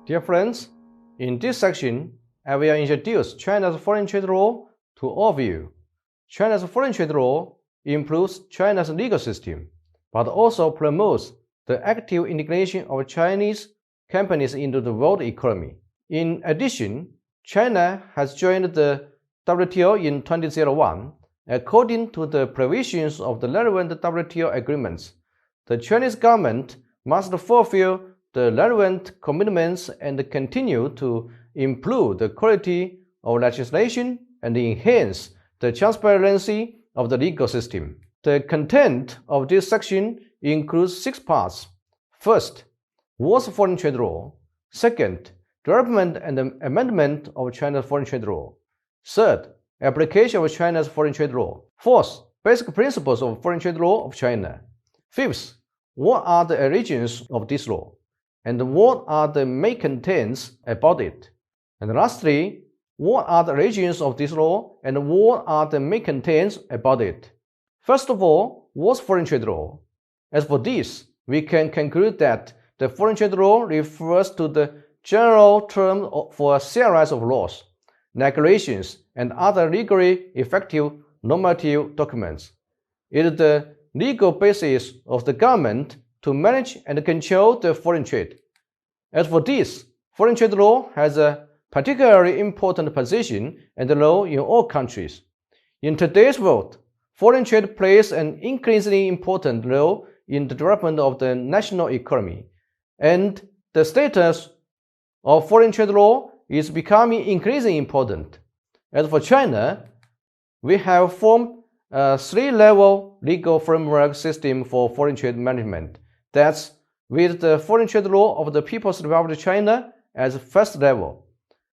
Dear friends, in this section, I will introduce China's foreign trade law to all of you. China's foreign trade law improves China's legal system, but also promotes the active integration of Chinese companies into the world economy. In addition, China has joined the WTO in 2001. According to the provisions of the relevant WTO agreements, the Chinese government must fulfill the relevant commitments and continue to improve the quality of legislation and enhance the transparency of the legal system. The content of this section includes 6 parts. First, what's foreign trade law? Second, development and amendment of China's foreign trade law. Third, application of China's foreign trade law. Fourth, basic principles of foreign trade law of China. Fifth, what are the origins of this law, and what are the main contents about it? And lastly, what are the origins of this law, and what are the main contents about it? First of all, what's foreign trade law? As for this, we can conclude that the foreign trade law refers to the general term for a series of laws, regulations, and other legally effective normative documents. It is the legal basis of the government to manage and control the foreign trade. As for this, foreign trade law has a particularly important position and role in all countries. In today's world, foreign trade plays an increasingly important role in the development of the national economy, and the status of foreign trade law is becoming increasingly important. As for China, we have formed a 3-level legal framework system for foreign trade management. That's with the foreign trade law of the People's Republic of China as first level,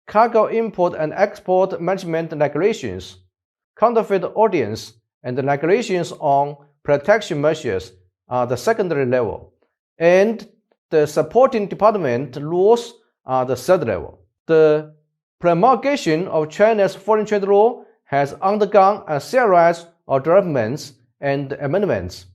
cargo import and export management regulations, counterfeit ordinance, and the regulations on protection measures are the secondary level, and the supporting department laws are the third level. The promulgation of China's foreign trade law has undergone a series of developments and amendments.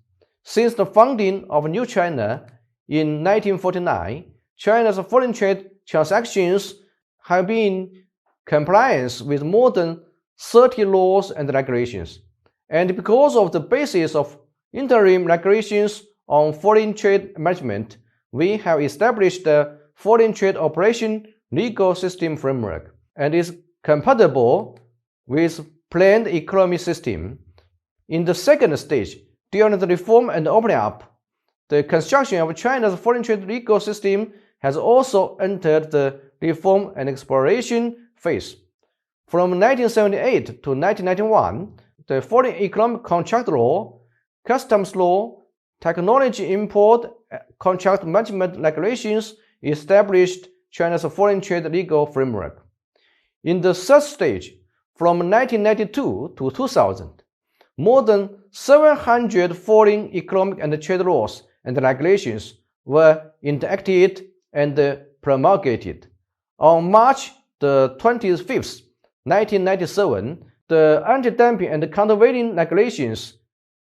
Since the founding of New China in 1949, China's foreign trade transactions have been in compliance with more than 30 laws and regulations. And because of the basis of interim regulations on foreign trade management, we have established the Foreign Trade Operation Legal System Framework, and is compatible with planned economic system. In the second stage, during the reform and opening up, the construction of China's foreign trade legal system has also entered the reform and exploration phase. From 1978 to 1991, the Foreign Economic Contract Law, Customs Law, Technology Import Contract Management Regulations established China's foreign trade legal framework. In the third stage, from 1992 to 2000, more than 700 foreign economic and trade laws and regulations were enacted and promulgated. On March the 25th, 1997, the anti-dumping and countervailing regulations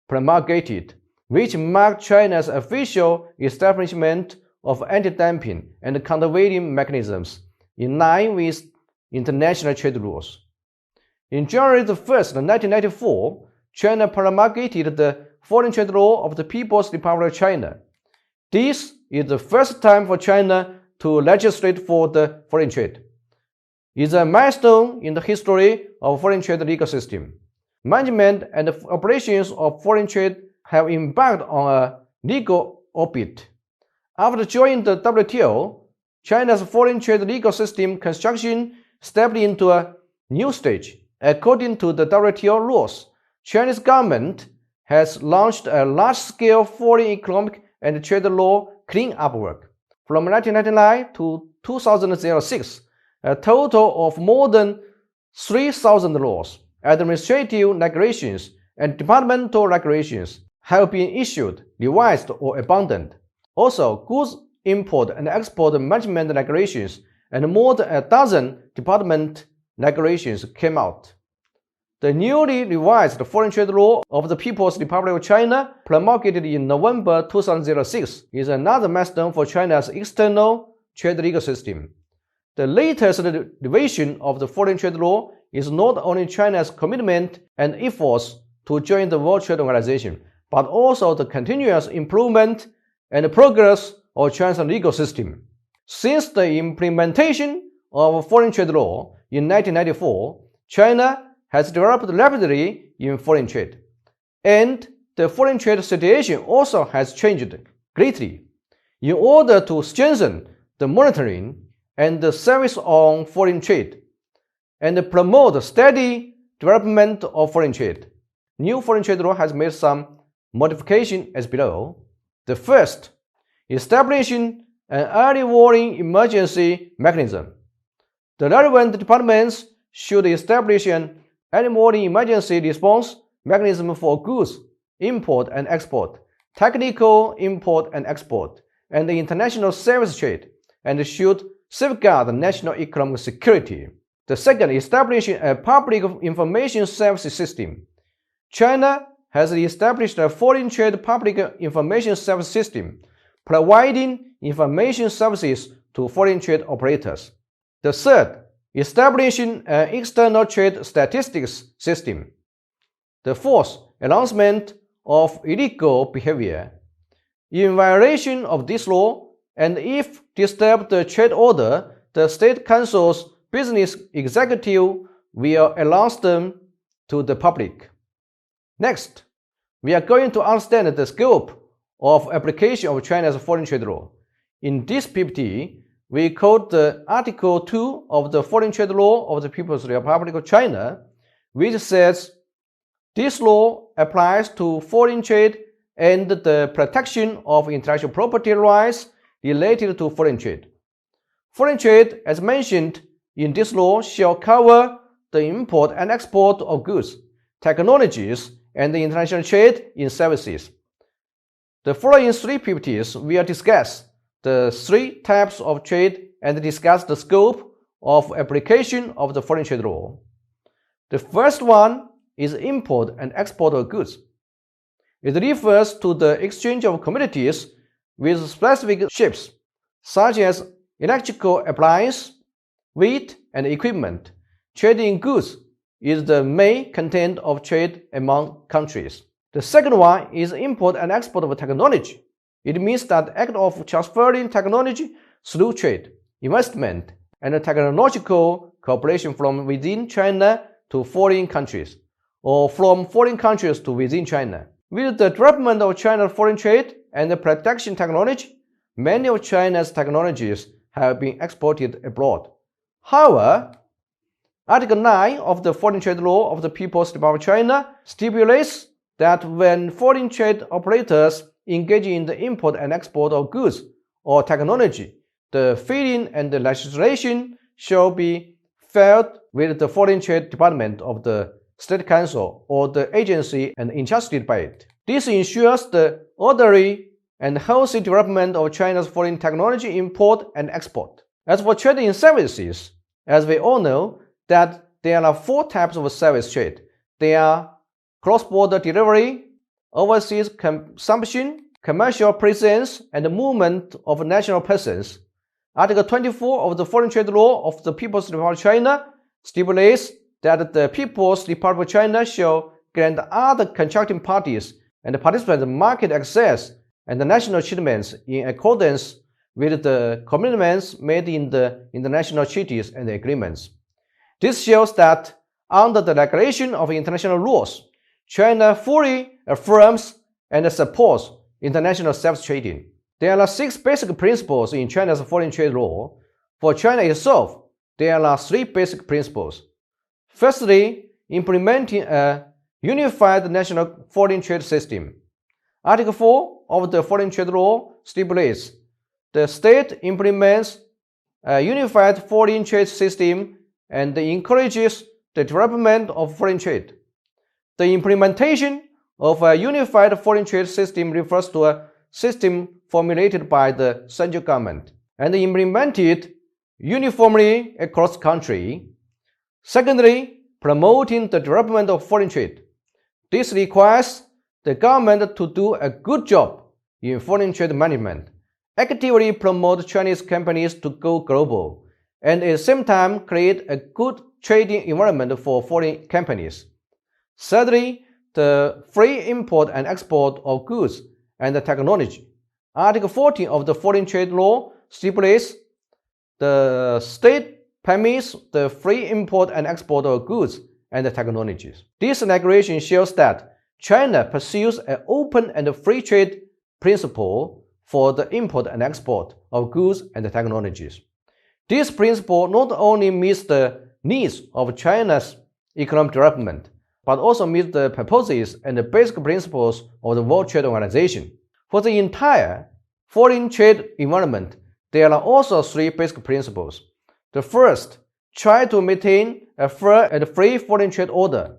promulgated, which marked China's official establishment of anti-dumping and countervailing mechanisms in line with international trade rules. In January 1st, 1994, China promulgated the Foreign Trade Law of the People's Republic of China. This is the first time for China to legislate for the foreign trade. It is a milestone in the history of foreign trade legal system. Management and operations of foreign trade have embarked on a legal orbit. After joining the WTO, China's foreign trade legal system construction stepped into a new stage. According to the WTO rules, Chinese government has launched a large-scale foreign economic and trade law clean-up work. From 1999 to 2006, a total of more than 3,000 laws, administrative regulations, and departmental regulations have been issued, revised, or abandoned. Also, goods import and export management regulations and more than a dozen department regulations came out. The newly revised Foreign Trade Law of the People's Republic of China, promulgated in November 2006, is another milestone for China's external trade legal system. The latest revision of the foreign trade law is not only China's commitment and efforts to join the World Trade Organization, but also the continuous improvement and progress of China's legal system. Since the implementation of foreign trade law in 1994, China has developed rapidly in foreign trade, and the foreign trade situation also has changed greatly. In order to strengthen the monitoring and the service on foreign trade, and promote steady development of foreign trade, new foreign trade law has made some modifications as below. The first, establishing an early warning emergency mechanism. The relevant departments should establish an early warning emergency response mechanism for goods import and export, technical import and export, and international service trade, and should safeguard national economic security. The second, establishing a public information service system. China has established a foreign trade public information service system, providing information services to foreign trade operators. The third, establishing an external trade statistics system. The fourth, announcement of illegal behavior. In violation of this law, and if disturb the trade order, the State Council's business executive will announce them to the public. Next, we are going to understand the scope of application of China's foreign trade law. In this PPT, we quote the Article 2 of the Foreign Trade Law of the People's Republic of China, which says, this law applies to foreign trade and the protection of intellectual property rights related to foreign trade. Foreign trade, as mentioned in this law, shall cover the import and export of goods, technologies, and the international trade in services. The following three PPTs will discuss the three types of trade and discuss the scope of application of the foreign trade law. The first one is import and export of goods. It refers to the exchange of commodities with specific ships, such as electrical appliances, wheat, and equipment. Trade in goods is the main content of trade among countries. The second one is import and export of technology. It means that the act of transferring technology through trade, investment, and technological cooperation from within China to foreign countries, or from foreign countries to within China. With the development of China's foreign trade and production technology, many of China's technologies have been exported abroad. However, Article 9 of the Foreign Trade Law of the People's Republic of China stipulates that when foreign trade operators engage in the import and export of goods or technology, the filing and the legislation shall be filed with the Foreign Trade Department of the State Council or the agency and entrusted by it. This ensures the orderly and healthy development of China's foreign technology import and export. As for trade in services, as we all know that there are four types of service trade. They are cross-border delivery, overseas consumption, commercial presence, and movement of national persons. Article 24 of the Foreign Trade Law of the People's Republic of China stipulates that the People's Republic of China shall grant other contracting parties and participants market access and national achievements in accordance with the commitments made in the international treaties and agreements. This shows that under the regulation of international laws, China fully affirms and supports international self-trading. There are 6 basic principles in China's foreign trade law. For China itself, there are 3 basic principles. Firstly, implementing a unified national foreign trade system. Article 4 of the Foreign Trade Law stipulates the state implements a unified foreign trade system and encourages the development of foreign trade. The implementation of a unified foreign trade system refers to a system formulated by the central government and implemented uniformly across the country. Secondly, promoting the development of foreign trade. This requires the government to do a good job in foreign trade management, actively promote Chinese companies to go global, and at the same time create a good trading environment for foreign companies. Thirdly, the free import and export of goods and technology. Article 14 of the Foreign Trade Law stipulates the state permits the free import and export of goods and technologies. This regulation shows that China pursues an open and free trade principle for the import and export of goods and technologies. This principle not only meets the needs of China's economic development, but also meets the purposes and the basic principles of the World Trade Organization. For the entire foreign trade environment, there are also three basic principles. The first, try to maintain a fair and free foreign trade order.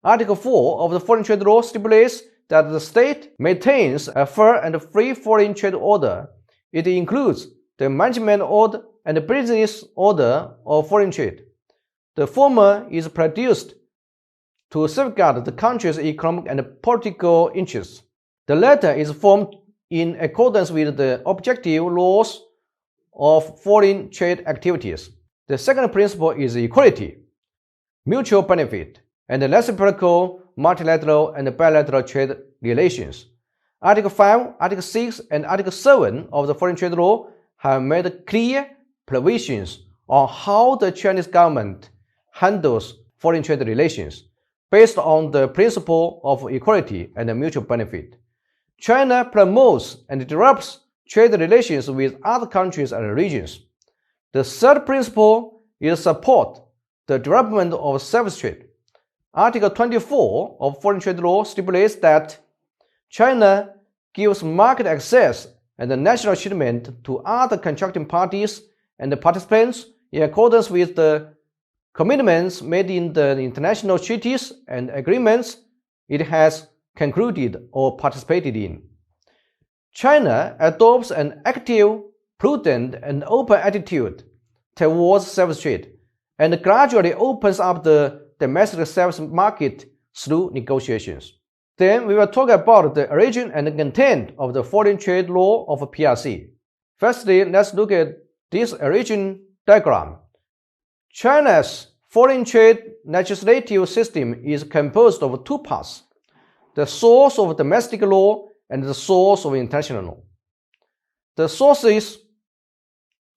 Article 4 of the Foreign Trade Law stipulates that the state maintains a fair and free foreign trade order. It includes the management order and the business order of foreign trade. The former is produced to safeguard the country's economic and political interests. The latter is formed in accordance with the objective laws of foreign trade activities. The second principle is equality, mutual benefit, and reciprocal multilateral and bilateral trade relations. Article 5, Article 6, and Article 7 of the Foreign Trade Law have made clear provisions on how the Chinese government handles foreign trade relations based on the principle of equality and mutual benefit. China promotes and develops trade relations with other countries and regions. The third principle is support the development of service trade. Article 24 of Foreign Trade Law stipulates that China gives market access and national treatment to other contracting parties and participants in accordance with the commitments made in the international treaties and agreements it has concluded or participated in. China adopts an active, prudent, and open attitude towards service trade and gradually opens up the domestic service market through negotiations. Then we will talk about the origin and the content of the Foreign Trade Law of PRC. Firstly, let's look at this origin diagram. China's foreign trade legislative system is composed of two parts: the source of domestic law and the source of international law. The sources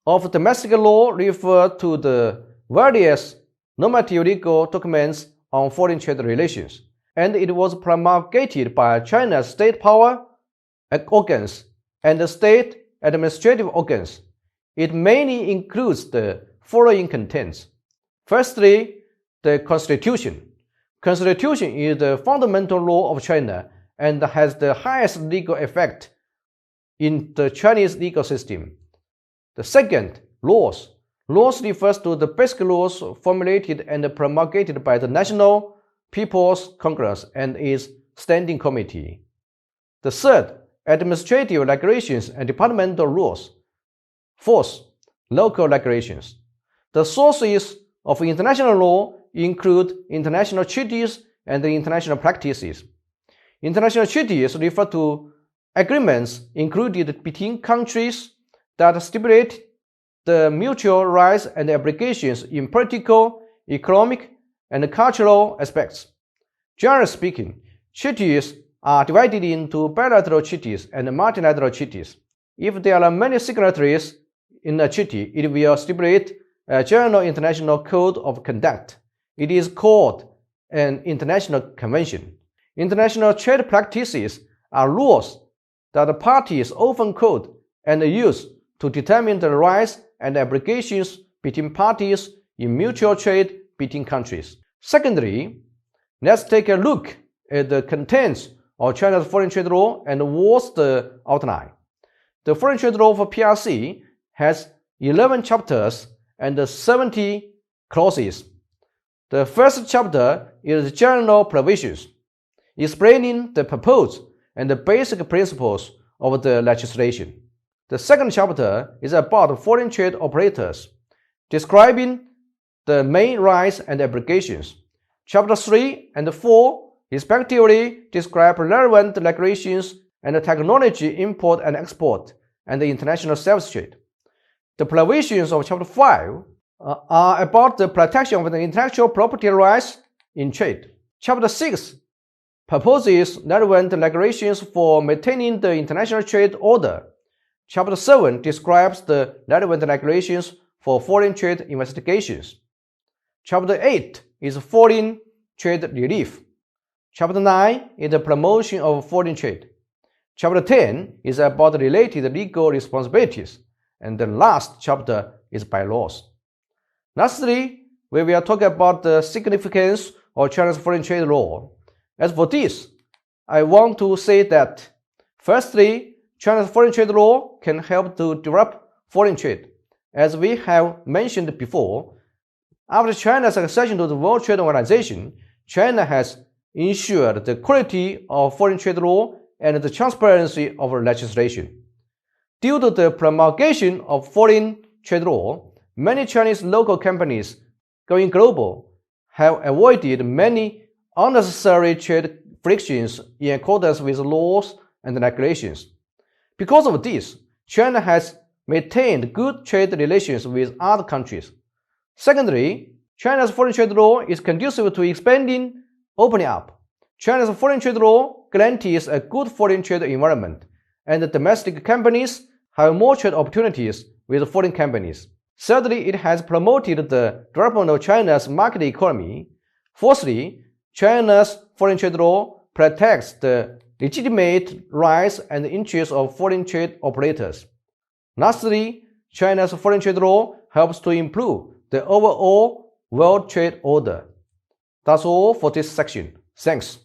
of domestic law refer to the various normative legal documents on foreign trade relations, and it was promulgated by China's state power organs and the state administrative organs. It mainly includes the following contents. Firstly, the Constitution. Constitution is the fundamental law of China and has the highest legal effect in the Chinese legal system. The second, laws. Laws refers to the basic laws formulated and promulgated by the National People's Congress and its Standing Committee. The third, administrative regulations and departmental rules. Fourth, local regulations. The sources of international law include international treaties and international practices. International treaties refer to agreements included between countries that stipulate the mutual rights and obligations in political, economic, and cultural aspects. Generally speaking, treaties are divided into bilateral treaties and multilateral treaties. If there are many signatories in a treaty, it will stipulate a general international code of conduct. It is called an international convention. International trade practices are rules that the parties often quote and use to determine the rights and obligations between parties in mutual trade between countries. Secondly, let's take a look at the contents of China's foreign trade law and what's the outline. The foreign trade law for PRC has 11 chapters and 70 clauses. The first chapter is general provisions, explaining the purpose and the basic principles of the legislation. The second chapter is about foreign trade operators, describing the main rights and obligations. Chapter 3 and 4 respectively describe relevant regulations and technology import and export and the international service trade. The provisions of Chapter 5 are about the protection of the intellectual property rights in trade. Chapter 6 proposes relevant regulations for maintaining the international trade order. Chapter 7 describes the relevant regulations for foreign trade investigations. Chapter 8 is foreign trade relief. Chapter 9 is the promotion of foreign trade. Chapter 10 is about related legal responsibilities, and the last chapter is bylaws. Lastly, we will talk about the significance of China's foreign trade law. As for this, I want to say that, firstly, China's foreign trade law can help to develop foreign trade. As we have mentioned before, after China's accession to the World Trade Organization, China has ensured the quality of foreign trade law and the transparency of legislation. Due to the promulgation of foreign trade law, many Chinese local companies going global have avoided many unnecessary trade frictions in accordance with laws and regulations. Because of this, China has maintained good trade relations with other countries. Secondly, China's foreign trade law is conducive to expanding, opening up. China's foreign trade law guarantees a good foreign trade environment, and domestic companies have more trade opportunities with foreign companies. Thirdly, it has promoted the development of China's market economy. Fourthly, China's foreign trade law protects the legitimate rights and interests of foreign trade operators. Lastly, China's foreign trade law helps to improve the overall world trade order. That's all for this section. Thanks.